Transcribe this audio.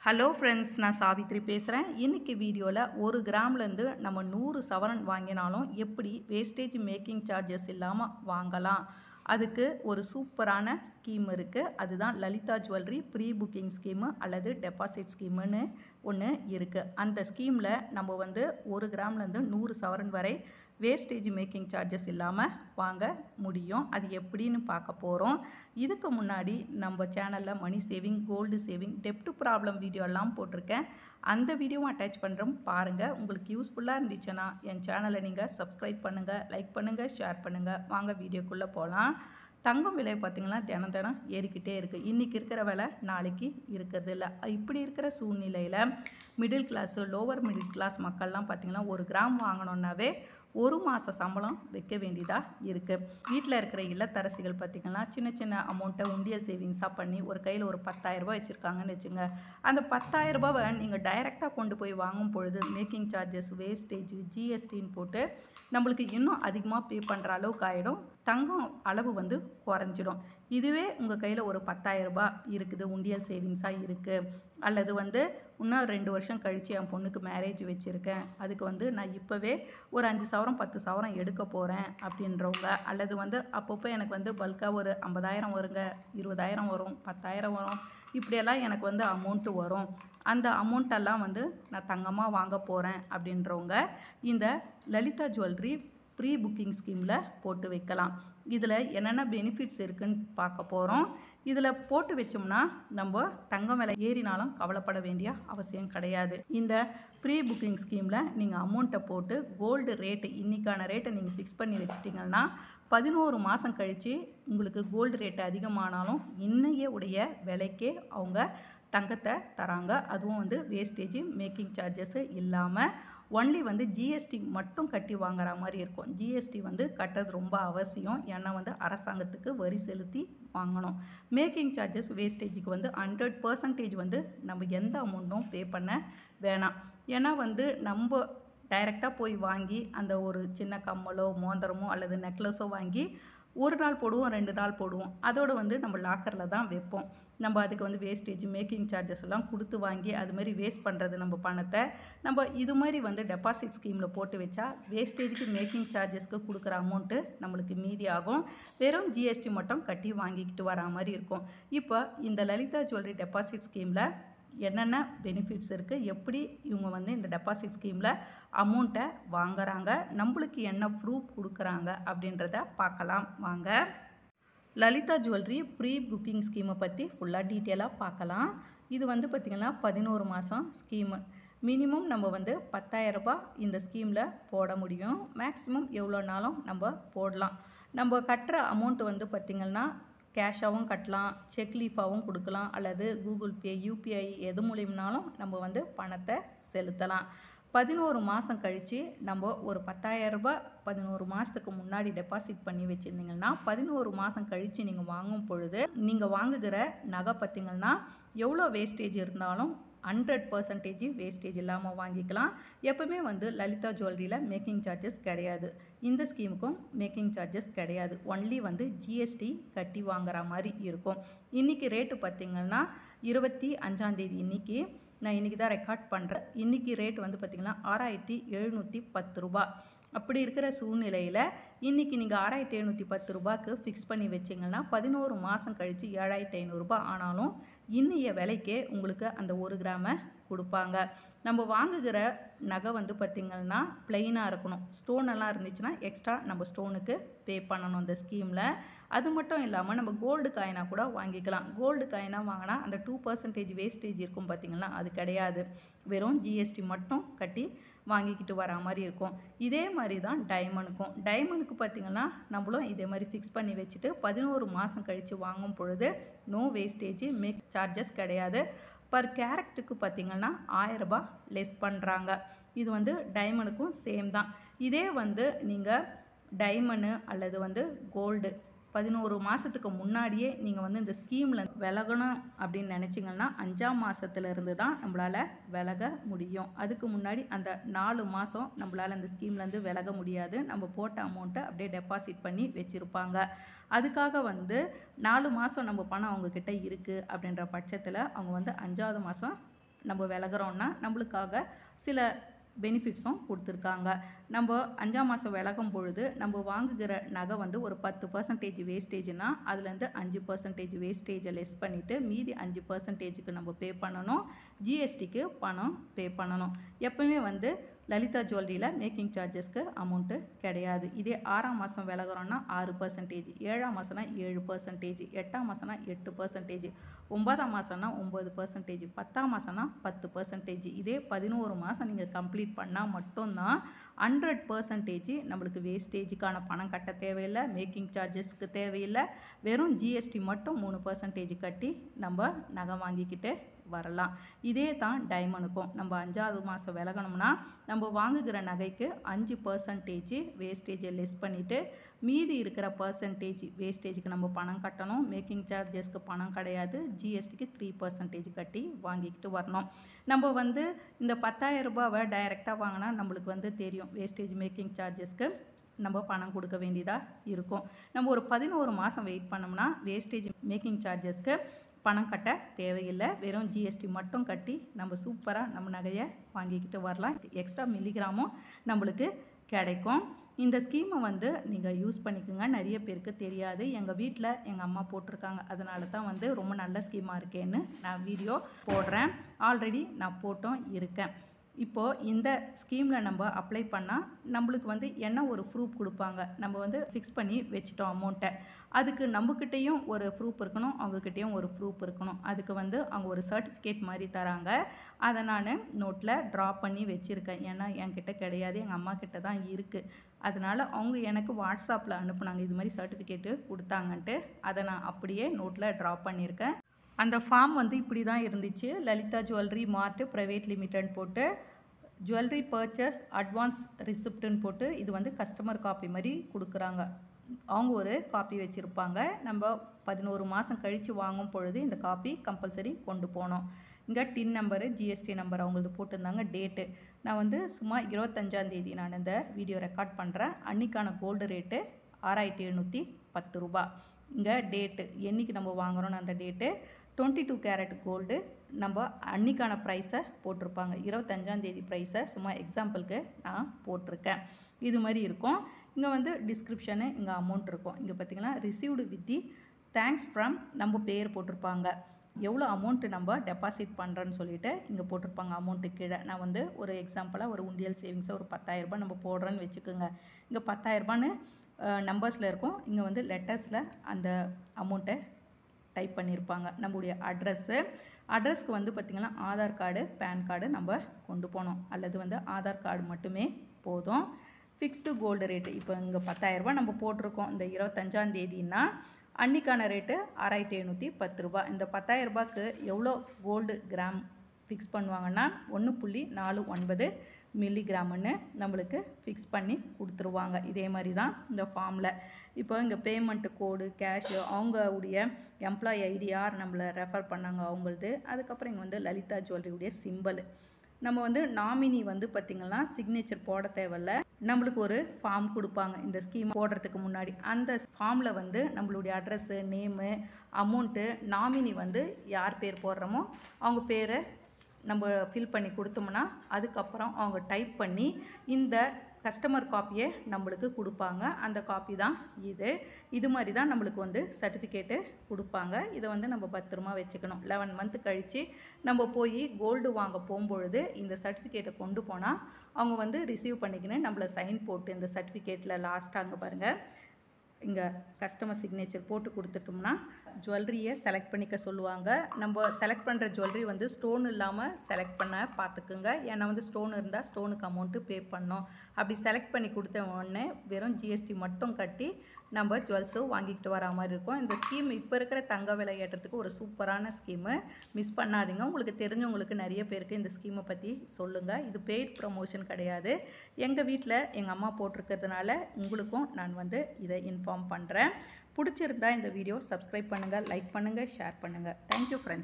Hello friends, நான் சாவித்ரி பேசுகிறேன். இன்றைக்கி வீடியோவில் 1 கிராம்லேருந்து நம்ம 100 சவரன் வாங்கினாலும் எப்படி வேஸ்டேஜ் மேக்கிங் சார்ஜஸ் இல்லாமல் வாங்கலாம். அதுக்கு ஒரு சூப்பரான ஸ்கீம் இருக்குது. அதுதான் Lalitha jewellery pre booking scheme அல்லது டெபாசிட் ஸ்கீமுன்னு ஒன்று இருக்குது. அந்த ஸ்கீமில் நம்ம 1 கிராம்லேருந்து 100 சவரன் வரை வேஸ்டேஜ் மேக்கிங் சார்ஜஸ் இல்லாமல் வாங்க முடியும். அது எப்படின்னு பார்க்க போகிறோம். இதுக்கு முன்னாடி நம்ம சேனலில் மணி சேவிங், கோல்டு சேவிங், டெப்ட் ப்ராப்ளம் வீடியோலாம் போட்டிருக்கேன். அந்த வீடியோவும் அட்டாச் பண்ணுறோம், பாருங்கள். உங்களுக்கு யூஸ்ஃபுல்லாக இருந்துச்சுன்னா என் சேனலை நீங்கள் சப்ஸ்கிரைப் பண்ணுங்கள், லைக் பண்ணுங்கள், ஷேர் பண்ணுங்கள். வாங்க வீடியோக்குள்ளே போகலாம். தங்கம் விலை பார்த்திங்கன்னா தினம் ஏறிக்கிட்டே இருக்குது. இன்றைக்கி இருக்கிற விலை நாளைக்கு இருக்கிறது இல்லை. இப்படி இருக்கிற சூழ்நிலையில் middle class, lower middle class மக்கள்லாம் பார்த்திங்கன்னா 1 கிராம் வாங்கணுன்னாவே 1 மாத சம்பளம் வைக்க வேண்டியதாக இருக்குது. வீட்டில் இருக்கிற இல்லத்தரசிகள் பார்த்திங்கன்னா சின்ன சின்ன அமௌண்ட்டை உண்டியல் சேவிங்ஸாக பண்ணி ஒரு கையில் ஒரு 10,000 ரூபாய் வச்சுருக்காங்கன்னு வச்சுங்க. அந்த 10,000 ரூபாவை நீங்கள் டைரெக்டாக கொண்டு போய் வாங்கும் பொழுது மேக்கிங் சார்ஜஸ், வேஸ்டேஜ், ஜிஎஸ்டின்னு போட்டு நம்மளுக்கு இன்னும் அதிகமாக பே பண்ணுற அளவுக்கு ஆகிடும். தங்கம் அளவு குறைஞ்சிடும். இதுவே உங்கள் கையில் ஒரு 10,000 ரூபாய் இருக்குது, உண்டியல் சேவிங்ஸாக இருக்குது, அல்லது இன்னும் 2 வருஷம் கழித்து என் பொண்ணுக்கு மேரேஜ் வச்சுருக்கேன், அதுக்கு நான் இப்போவே ஒரு 5 சவரம் 10 சவரம் எடுக்க போகிறேன் அப்படின்றவங்க, அல்லது அப்பப்போ எனக்கு பல்காக ஒரு 50,000 வருங்க, 20,000 வரும், 10,000 வரும், இப்படியெல்லாம் எனக்கு அமௌண்ட்டு வரும், அந்த அமௌண்ட்டெல்லாம் நான் தங்கமாக வாங்க போகிறேன் அப்படின்றவங்க இந்த லலிதா ஜுவல்லரி ப்ரீ புக்கிங் ஸ்கீமில் போட்டு வைக்கலாம். இதில் என்னென்ன பெனிஃபிட்ஸ் இருக்குதுன்னு பார்க்க போகிறோம். இதில் போட்டு வச்சோம்னா நம்ம தங்கம் விலை ஏறினாலும் கவலைப்பட வேண்டிய அவசியம் கிடையாது. இந்த ப்ரீ புக்கிங் ஸ்கீமில் நீங்கள் அமௌண்ட்டை போட்டு கோல்டு ரேட்டு, இன்றைக்கான ரேட்டை நீங்கள் ஃபிக்ஸ் பண்ணி வச்சிட்டிங்கன்னா 11 மாதம் கழித்து உங்களுக்கு கோல்டு ரேட்டு அதிகமானாலும் இன்னைய உடைய விலைக்கே அவங்க தங்கத்தை தராங்க. அதுவும் வேஸ்டேஜ் மேக்கிங் சார்ஜஸ் இல்லாமல் ஒன்லி ஜிஎஸ்டி மட்டும் கட்டி வாங்குற மாதிரி இருக்கும். ஜிஎஸ்டி கட்டுறது ரொம்ப அவசியம். ஏன்னா அரசாங்கத்துக்கு வரி செலுத்தி வாங்கணும். மேக்கிங் சார்ஜஸ் வேஸ்டேஜுக்கு 100% நம்ம எந்த அமௌண்ட்டும் பே பண்ண வேணாம். ஏன்னா நம்ம டைரெக்டாக போய் வாங்கி அந்த ஒரு சின்ன கம்மலோ, மோதிரமோ அல்லது நெக்லஸோ வாங்கி 1 நாள் போடுவோம், 2 நாள் போடுவோம். அதோடு நம்ம லாக்கரில் தான் வைப்போம். நம்ம அதுக்கு வேஸ்டேஜ் மேக்கிங் சார்ஜஸ் எல்லாம் கொடுத்து வாங்கி அதுமாரி வேஸ்ட் பண்ணுறது நம்ம பணத்தை. நம்ம இது மாதிரி டெபாசிட் ஸ்கீமில் போட்டு வச்சா வேஸ்டேஜுக்கு மேக்கிங் சார்ஜஸ்க்கு கொடுக்குற அமௌண்ட்டு நம்மளுக்கு மீதி ஆகும். வெறும் ஜிஎஸ்டி மட்டும் கட்டி வாங்கிக்கிட்டு வரா மாதிரி இருக்கும். இப்போ இந்த லலிதா ஜுவல்லரி டெபாசிட் ஸ்கீமில் என்னென்ன பெனிஃபிட்ஸ் இருக்குது, எப்படி இவங்க இந்த டெபாசிட் ஸ்கீமில் அமௌண்ட்டை வாங்குறாங்க, நம்மளுக்கு என்ன ப்ரூஃப் கொடுக்குறாங்க அப்படின்றத பார்க்கலாம் வாங்க. லலிதா ஜுவல்லரி ப்ரீ புக்கிங் ஸ்கீமை பற்றி ஃபுல்லாக டீட்டெயிலாக பார்க்கலாம். இது பார்த்திங்கன்னா 11 மாதம் ஸ்கீமு. மினிமம் நம்ம 10,000 ரூபாய் இந்த ஸ்கீமில் போட முடியும். மேக்ஸிமம் எவ்வளோனாலும் நம்ம போடலாம். நம்ம கட்டுற அமௌண்ட்டு பார்த்திங்கன்னா கேஷாகவும் கட்டலாம், செக் லீஃபாகவும் கொடுக்கலாம், அல்லது கூகுள் பே, யூபிஐ எது மூலியம்னாலும் நம்ம பணத்தை செலுத்தலாம். 11 மாதம் கழித்து நம்ம ஒரு 10,000 ரூபாய் 11 மாதத்துக்கு முன்னாடி டெபாசிட் பண்ணி வச்சுருந்தீங்கன்னா 11 மாதம் கழித்து நீங்கள் வாங்கும் பொழுது நீங்கள் வாங்குகிற நகை பார்த்திங்கன்னா எவ்வளோ வேஸ்டேஜ் இருந்தாலும் 100% வேஸ்டேஜ் இல்லாமல் வாங்கிக்கலாம். எப்பவுமே லலிதா ஜுவல்லரியில் மேக்கிங் சார்ஜஸ் கிடையாது. இந்த ஸ்கீமுக்கும் மேக்கிங் சார்ஜஸ் கிடையாது. ஒன்லி ஜிஎஸ்டி கட்டி வாங்குற மாதிரி இருக்கும். இன்றைக்கி ரேட்டு பார்த்திங்கன்னா 25ஆம் தேதி. நான் இன்றைக்கி தான் ரெக்கார்ட் பண்ணுறேன். இன்றைக்கி ரேட் பார்த்திங்கன்னா 6,710 ரூபாய். அப்படி இருக்கிற சூழ்நிலையில் இன்றைக்கி நீங்கள் 6,710 ரூபாய்க்கு ஃபிக்ஸ் பண்ணி வச்சிங்கன்னா 11 மாதம் கழித்து 7,500 ரூபாய் ஆனாலும் இன்னைய விலைக்கே உங்களுக்கு அந்த 1 கிராமை கொடுப்பாங்க. நம்ம வாங்குகிற நகை பார்த்திங்கன்னா ப்ளைனாக இருக்கணும். ஸ்டோன் எல்லாம் இருந்துச்சுன்னா எக்ஸ்ட்ரா நம்ம ஸ்டோனுக்கு பே பண்ணணும் அந்த ஸ்கீமில். அது மட்டும் இல்லாமல் நம்ம கோல்டு காயினாக கூட வாங்கிக்கலாம். கோல்டு காயினாக வாங்கினா அந்த 2% வேஸ்டேஜ் இருக்கும் பார்த்திங்கன்னா, அது கிடையாது. வெறும் ஜிஎஸ்டி மட்டும் கட்டி வாங்கிக்கிட்டு வரா மாதிரி இருக்கும். இதே மாதிரி தான் டைமண்டுக்கு பார்த்திங்கன்னா நம்மளும் இதே மாதிரி ஃபிக்ஸ் பண்ணி வச்சுட்டு 11 மாதம் கழித்து வாங்கும் பொழுது நோ வேஸ்டேஜ் மேக் சார்ஜஸ் கிடையாது. பர் கேரட்டுக்கு பார்த்திங்கன்னா 1000 ரூபாய் லெஸ் பண்ணுறாங்க. இது டைமண்டுக்கும் சேம் தான். இதே நீங்கள் டைமண்டு அல்லது கோல்டு 11 மாதத்துக்கு முன்னாடியே நீங்கள் இந்த ஸ்கீமில் விலகணும் அப்படின்னு நினச்சிங்கன்னா 5ஆம் மாதத்துலேருந்து தான் நம்மளால் விலக முடியும். அதுக்கு முன்னாடி அந்த 4 மாதம் நம்மளால் அந்த ஸ்கீம்லேருந்து விலக முடியாது. நம்ம போட்ட அமௌண்ட்டை அப்படியே டெபாசிட் பண்ணி வச்சுருப்பாங்க. அதுக்காக 4 மாதம் நம்ம பணம் அவங்கக்கிட்ட இருக்குது அப்படின்ற பட்சத்தில் அவங்க 5ஆவது மாதம் நம்ம விலகிறோன்னா நம்மளுக்காக சில பெனிஃபிட்ஸும் கொடுத்துருக்காங்க. நம்ம 5ஆம் மாதம் விலகும் பொழுது நம்ம வாங்குகிற நகை வந்து ஒரு 10% வேஸ்டேஜ்னா அதுலேருந்து 5% வேஸ்டேஜை லெஸ் பண்ணிவிட்டு மீதி 5%க்கு நம்ம பே பண்ணணும். ஜிஎஸ்டிக்கு பணம் பே பண்ணணும். எப்பவுமே வந்து லலிதா ஜுவல்லரியில் மேக்கிங் சார்ஜஸ்க்கு அமௌண்ட்டு கிடையாது. இதே 6ஆம் மாதம் விலகிறோன்னா 6%, 7ஆம் மாதம்னா 7%, 8ஆம் மாதம்னா 8%, 9ஆம் மாதம்னா 9%, 10ஆம் மாதம்னா 10%. இதே 11 மாதம் நீங்கள் கம்ப்ளீட் பண்ணால் மட்டும்தான் 100% நம்மளுக்கு வேஸ்டேஜுக்கான பணம் கட்ட தேவையில்லை, மேக்கிங் சார்ஜஸ்க்கு தேவையில்லை. வெறும் ஜிஎஸ்டி மட்டும் 3% கட்டி நம்ம நகை வாங்கிக்கிட்டு வரலாம். இதே தான் டைமண்டுக்கும். நம்ம 5ஆவது மாதம் விலகணும்னா நம்ம வாங்குகிற நகைக்கு 5% வேஸ்டேஜை லெஸ் பண்ணிவிட்டு மீதி இருக்கிற பர்சன்டேஜ் வேஸ்டேஜுக்கு நம்ம பணம் கட்டணும். மேக்கிங் சார்ஜஸ்க்கு பணம் கிடையாது. ஜிஎஸ்டிக்கு 3% கட்டி வாங்கிக்கிட்டு வரணும். நம்ம வந்து இந்த 10,000 ரூபாவை டைரெக்டாக வாங்கினா நம்மளுக்கு வந்து தெரியும் வேஸ்டேஜ் மேக்கிங் சார்ஜஸ்க்கு நம்ம பணம் கொடுக்க வேண்டியதாக இருக்கும். நம்ம ஒரு 11 மாதம் வெயிட் பண்ணோம்னா வேஸ்டேஜ் மேக்கிங் சார்ஜஸ்க்கு பணம் கட்ட தேவையில்லை. வெறும் ஜிஎஸ்டி மட்டும் கட்டி நம்ம சூப்பராக நம்ம நகையை வாங்கிக்கிட்டு வரலாம். எக்ஸ்ட்ரா மில்லிகிராமும் நம்மளுக்கு கிடைக்கும். இந்த ஸ்கீமை வந்து நீங்கள் யூஸ் பண்ணிக்கோங்க. நிறைய பேருக்கு தெரியாது. எங்கள் வீட்டில் எங்கள் அம்மா போட்டிருக்காங்க. அதனால தான் வந்து ரொம்ப நல்ல ஸ்கீமாக இருக்கேன்னு நான் வீடியோ போடுறேன். ஆல்ரெடி நான் போட்டும் இருக்கேன். இப்போது இந்த ஸ்கீமில் நம்ம அப்ளை பண்ணால் நம்மளுக்கு வந்து என்ன ஒரு ப்ரூஃப் கொடுப்பாங்க. நம்ம வந்து ஃபிக்ஸ் பண்ணி வச்சுட்டோம் அமௌண்ட்டை. அதுக்கு நம்மக்கிட்டேயும் ஒரு ப்ரூஃப் இருக்கணும், அவங்கக்கிட்டேயும் ஒரு ப்ரூஃப் இருக்கணும். அதுக்கு வந்து அவங்க ஒரு சர்டிஃபிகேட் மாதிரி தராங்க. அதை நான் நோட்டில் ட்ரா பண்ணி வச்சுருக்கேன். ஏன்னா என்கிட்ட கிடையாது, எங்கள் அம்மா கிட்ட தான் இருக்குது. அதனால் அவங்க எனக்கு வாட்ஸ்அப்பில் அனுப்புனாங்க, இது மாதிரி சர்டிஃபிகேட்டு கொடுத்தாங்கன்ட்டு. அதை நான் அப்படியே நோட்டில் ட்ரா பண்ணியிருக்கேன். அந்த ஃபார்ம் வந்து இப்படி தான் இருந்துச்சு. லலிதா ஜுவல்லரி மார்ட் பிரைவேட் லிமிடெட் போட்டு ஜுவல்லரி பர்ச்சேஸ் அட்வான்ஸ் ரிசிப்ட்னு போட்டு இது வந்து கஸ்டமர் காப்பி மாதிரி கொடுக்குறாங்க. அவங்க ஒரு காப்பி வச்சுருப்பாங்க. நம்ம 11 மாதம் கழித்து வாங்கும் பொழுது இந்த காப்பி கம்பல்சரி கொண்டு போனோம். இங்கே டின் நம்பரு, ஜிஎஸ்டி நம்பர் அவங்களது போட்டிருந்தாங்க. டேட்டு நான் வந்து சும்மா 25ஆம் தேதி நான் இந்த வீடியோ ரெக்கார்ட் பண்ணுறேன். அன்றைக்கான கோல்டு ரேட்டு 6710 ரூபா. இங்கே டேட்டு என்றைக்கு நம்ம வாங்குகிறோன்னு அந்த டேட்டு 22 கேரட் கோல்டு நம்ம அன்றைக்கான ப்ரைஸை போட்டிருப்பாங்க. 25ஆம் தேதி ப்ரைஸை சும்மா எக்ஸாம்பிளுக்கு நான் போட்டிருக்கேன். இது மாதிரி இருக்கும். இங்கே வந்து டிஸ்கிரிப்ஷனு, இங்கே அமௌண்ட் இருக்கும். இங்கே பார்த்திங்கன்னா received with the thanks from நம்ம பேர் போட்டிருப்பாங்க. எவ்வளோ அமௌண்ட்டு நம்ம டெபாசிட் பண்ணுறேன்னு சொல்லிட்டு இங்கே போட்டிருப்பாங்க அமௌண்ட்டு கீழே. நான் வந்து ஒரு எக்ஸாம்பிளாக ஒரு உண்டியல் சேவிங்ஸை ஒரு 10,000 ரூபாய் நம்ம போடுறேன்னு வச்சுக்கோங்க. இங்கே 10,000 ரூபான்னு நம்பர்ஸில் இருக்கும். இங்கே வந்து லெட்டர்ஸில் அந்த அமௌண்ட்டை டைப் பண்ணியிருப்பாங்க. நம்முடைய அட்ரஸ்க்கு வந்து பார்த்திங்கன்னா ஆதார் கார்டு, பேன் கார்டு நம்ம கொண்டு போனோம். அல்லது வந்து ஆதார் கார்டு மட்டுமே போதும். ஃபிக்ஸ்டு கோல்டு ரேட்டு இப்போ இங்கே 10,000 ரூபாய் நம்ம போட்டிருக்கோம். இந்த 25ஆம் தேதினா அன்றைக்கான ரேட்டு 6710 ரூபா. இந்த 10,000 ரூபாய்க்கு எவ்வளோ கோல்டு கிராம் ஃபிக்ஸ் பண்ணுவாங்கன்னா 1.49 மில்லிகிராம்னு நம்மளுக்கு ஃபிக்ஸ் பண்ணி கொடுத்துருவாங்க. இதே மாதிரி தான் இந்த ஃபார்மில். இப்போ இங்கே பேமெண்ட்டு கோடு, கேஷு, அவங்களுடைய எம்ப்ளாயி ஐடி யார் நம்மளை ரெஃபர் பண்ணாங்க அவங்களது. அதுக்கப்புறம் இங்கே வந்து லலிதா ஜுவல்லரியுடைய சிம்பிள். நம்ம வந்து நாமினி வந்து பார்த்திங்கன்னா சிக்னேச்சர் போட தேவையில்ல. நம்மளுக்கு ஒரு ஃபார்ம் கொடுப்பாங்க இந்த ஸ்கீம் போடுறதுக்கு முன்னாடி. அந்த ஃபார்மில் வந்து நம்மளுடைய அட்ரஸ்ஸு, நேமு, அமௌண்ட்டு, நாமினி வந்து யார் பேர் போடுறோமோ அவங்க பேரை நம்ம ஃபில் பண்ணி கொடுத்தோம்னா அதுக்கப்புறம் அவங்க டைப் பண்ணி இந்த கஸ்டமர் காப்பியை நம்மளுக்கு கொடுப்பாங்க. அந்த காப்பி தான் இது மாதிரி தான் நம்மளுக்கு வந்து சர்டிஃபிகேட்டு கொடுப்பாங்க. இதை வந்து நம்ம பத்திரமா வச்சுக்கணும். 11 மந்த் கழித்து நம்ம போய் கோல்டு வாங்க போகும்பொழுது இந்த சர்டிஃபிகேட்டை கொண்டு போனால் அவங்க வந்து ரிசீவ் பண்ணிக்கணும். நம்மளை சைன் போட்டு இந்த சர்டிஃபிகேட்டில் லாஸ்ட்டாக அங்கே பாருங்கள், இங்கே கஸ்டமர் சிக்னேச்சர் போட்டு கொடுத்துட்டோம்னா ஜுவல்லரியை செலக்ட் பண்ணிக்க சொல்லுவாங்க. நம்ம செலக்ட் பண்ணுற ஜுவல்லரி வந்து ஸ்டோன் இல்லாமல் செலக்ட் பண்ண பார்த்துக்குங்க. ஏன்னா வந்து ஸ்டோன் இருந்தால் ஸ்டோனுக்கு அமௌண்ட்டு பே பண்ணோம். அப்படி செலக்ட் பண்ணி கொடுத்த உடனே வெறும் ஜிஎஸ்டி மட்டும் கட்டி நம்ம ஜுவல்ஸும் வாங்கிக்கிட்டு வர மாதிரி இருக்கும். இந்த ஸ்கீம் இப்போ இருக்கிற தங்க விலை ஏற்றத்துக்கு ஒரு சூப்பரான ஸ்கீமு. மிஸ் பண்ணாதீங்க. உங்களுக்கு தெரிஞ்சவங்களுக்கு நிறைய பேருக்கு இந்த ஸ்கீமை பற்றி சொல்லுங்கள். இது பெய்ட் ப்ரமோஷன் கிடையாது. எங்கள் வீட்டில் எங்கள் அம்மா போட்டிருக்கிறதுனால உங்களுக்கும் நான் வந்து இதை இன்ஃபார்ம் பண்ணுறேன். பிடிச்சிருந்தா இந்த வீடியோ சப்ஸ்கிரைப் பண்ணுங்கள், லைக் பண்ணுங்கள், ஷேர் பண்ணுங்கள். Thank you friends.